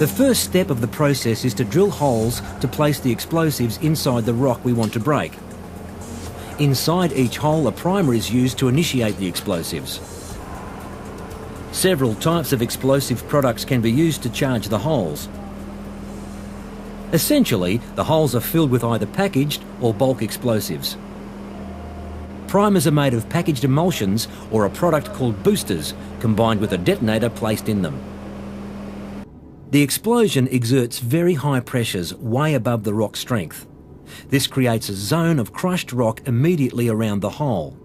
The first step of the process is to drill holes to place the explosives inside the rock we want to break. Inside each hole, a primer is used to initiate the explosives. Several types of explosive products can be used to charge the holes. Essentially, the holes are filled with either packaged or bulk explosives. Primers are made of packaged emulsions or a product called boosters, combined with a detonator placed in them. The explosion exerts very high pressures way above the rock strength. This creates a zone of crushed rock immediately around the hole.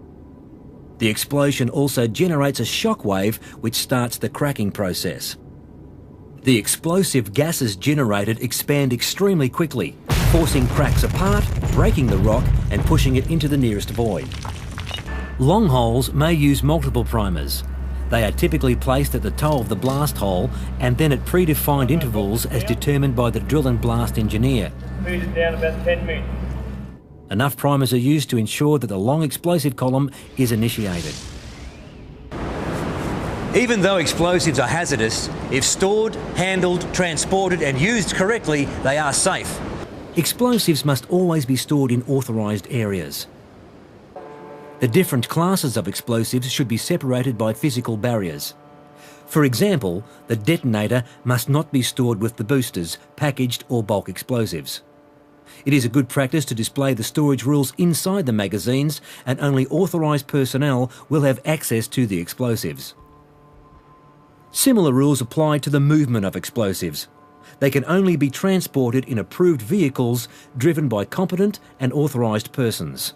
The explosion also generates a shock wave which starts the cracking process. The explosive gases generated expand extremely quickly, forcing cracks apart, breaking the rock and pushing it into the nearest void. Long holes may use multiple primers. They are typically placed at the toe of the blast hole and then at predefined intervals as determined by the drill and blast engineer. Feed it down about 10 minutes. Enough primers are used to ensure that the long explosive column is initiated. Even though explosives are hazardous, if stored, handled, transported and used correctly, they are safe. Explosives must always be stored in authorised areas. The different classes of explosives should be separated by physical barriers. For example, the detonator must not be stored with the boosters, packaged or bulk explosives. It is a good practice to display the storage rules inside the magazines, and only authorised personnel will have access to the explosives. Similar rules apply to the movement of explosives. They can only be transported in approved vehicles driven by competent and authorised persons.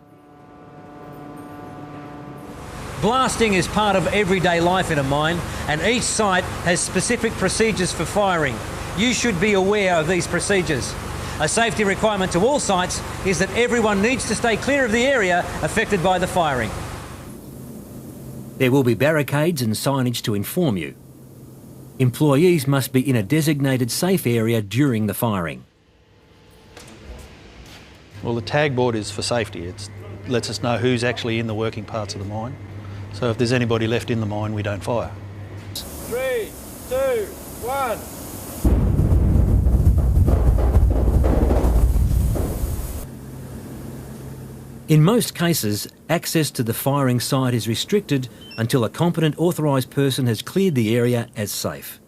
Blasting is part of everyday life in a mine, and each site has specific procedures for firing. You should be aware of these procedures. A safety requirement to all sites is that everyone needs to stay clear of the area affected by the firing. There will be barricades and signage to inform you. Employees must be in a designated safe area during the firing. Well, the tag board is for safety. It lets us know who's actually in the working parts of the mine. So if there's anybody left in the mine, we don't fire. 3, 2, 1. In most cases, access to the firing site is restricted until a competent authorised person has cleared the area as safe.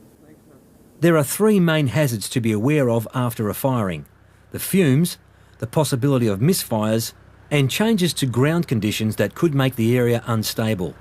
There are three main hazards to be aware of after a firing: the fumes, the possibility of misfires, and changes to ground conditions that could make the area unstable.